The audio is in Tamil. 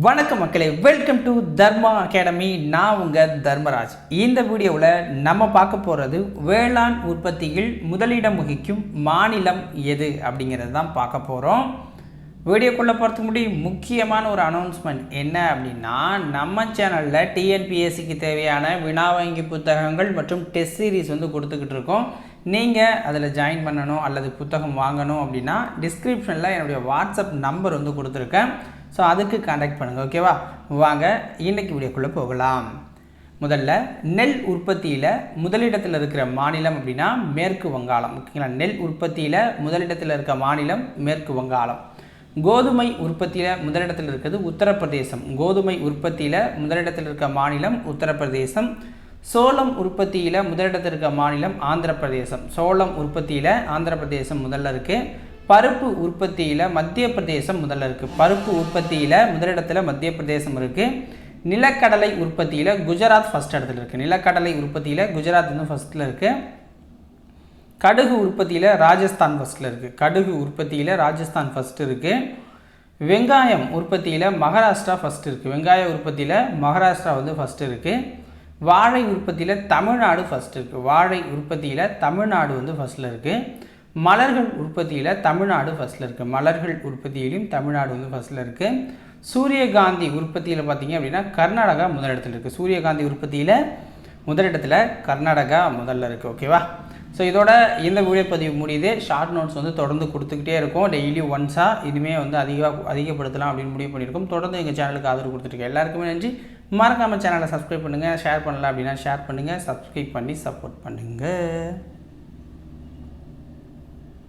வணக்கம் மக்களே, வெல்கம் டு தர்மா அகாடமி. நான் உங்கள் தர்மராஜ். இந்த வீடியோவில் நம்ம பார்க்க போகிறது வேளாண் உற்பத்தியில் முதலிடம் வகிக்கும் மாநிலம் எது அப்படிங்கிறது தான் பார்க்க போகிறோம். வீடியோக்குள்ளே போகிறதுக்கு முன்னாடி முக்கியமான ஒரு அனௌன்ஸ்மெண்ட் என்ன அப்படின்னா, நம்ம சேனலில் டிஎன்பிஎஸ்சிக்கு தேவையான வினா வங்கி புத்தகங்கள் மற்றும் டெஸ்ட் சீரீஸ் கொடுத்துக்கிட்டு இருக்கோம். நீங்கள் அதில் ஜாயின் பண்ணணும் அல்லது புத்தகம் வாங்கணும் அப்படின்னா டிஸ்கிரிப்ஷனில் என்னுடைய வாட்ஸ்அப் நம்பர் கொடுத்துருக்கேன். ஸோ அதுக்கு கான்டாக்ட் பண்ணுங்கள். ஓகேவா? வாங்க இன்றைக்கி வீடியோக்குள்ளே போகலாம். முதல்ல நெல் உற்பத்தியில் முதலிடத்தில் இருக்கிற மாநிலம் அப்படின்னா மேற்கு வங்காளம். ஓகேங்களா? நெல் உற்பத்தியில் முதலிடத்தில் இருக்க மாநிலம் மேற்கு வங்காளம். கோதுமை உற்பத்தியில் முதலிடத்தில் இருக்கிறது உத்தரப்பிரதேசம். கோதுமை உற்பத்தியில் முதலிடத்தில் இருக்க மாநிலம் உத்தரப்பிரதேசம். சோளம் உற்பத்தியில் முதலிடத்தில் இருக்க மாநிலம் ஆந்திர பிரதேசம். சோளம் உற்பத்தியில் ஆந்திர பிரதேசம் முதல்ல இருக்குது. பருப்பு உற்பத்தியில் மத்திய பிரதேசம் முதல்ல இருக்குது. பருப்பு உற்பத்தியில் முதலிடத்தில் மத்திய பிரதேசம் இருக்குது. நிலக்கடலை உற்பத்தியில் குஜராத் ஃபஸ்ட் இடத்துல இருக்குது. நிலக்கடலை உற்பத்தியில் குஜராத் ஃபஸ்ட்டில் இருக்குது. கடுகு உற்பத்தியில் ராஜஸ்தான் ஃபஸ்ட்டில் இருக்குது. கடுகு உற்பத்தியில் ராஜஸ்தான் ஃபஸ்ட்டு இருக்குது. வெங்காயம் உற்பத்தியில் மகாராஷ்டிரா ஃபஸ்ட்டு இருக்குது. வெங்காய உற்பத்தியில் மகாராஷ்டிரா ஃபஸ்ட்டு இருக்குது. வாழை உற்பத்தியில் தமிழ்நாடு ஃபஸ்ட்டு இருக்குது. வாழை உற்பத்தியில் தமிழ்நாடு ஃபஸ்ட்டில் இருக்குது. மலர்கள் உற்பத்தியில் தமிழ்நாடு ஃபஸ்ட்டில் இருக்குது. மலர்கள் உற்பத்தியிலையும் தமிழ்நாடு ஃபஸ்ட்டில் இருக்குது. சூரியகாந்தி உற்பத்தியில் பார்த்திங்க அப்படின்னா கர்நாடகா முதலிடத்தில் இருக்குது. சூரியகாந்தி உற்பத்தியில் முதலிடத்தில் கர்நாடகா முதல்ல இருக்குது. ஓகேவா? ஸோ இதோட இந்த வீடியோ பதிவு முடியுது. ஷார்ட் நோட்ஸ் தொடர்ந்து கொடுத்துக்கிட்டே இருக்கும். டெய்லி ஒன்ஸாக இனிமேல் அதிகப்படுத்தலாம் அப்படின்னு முடிவு பண்ணியிருக்கோம். தொடர்ந்து எங்கள் சேனலுக்கு ஆதரவு கொடுத்துருக்கேன். எல்லாருக்குமே நன்றி. மறக்காமல் சேனலை சப்ஸ்கிரைப் பண்ணுங்கள். ஷேர் பண்ணலாம் அப்படின்னா ஷேர் பண்ணுங்கள். சப்ஸ்கிரைப் பண்ணி சப்போர்ட் பண்ணுங்கள்.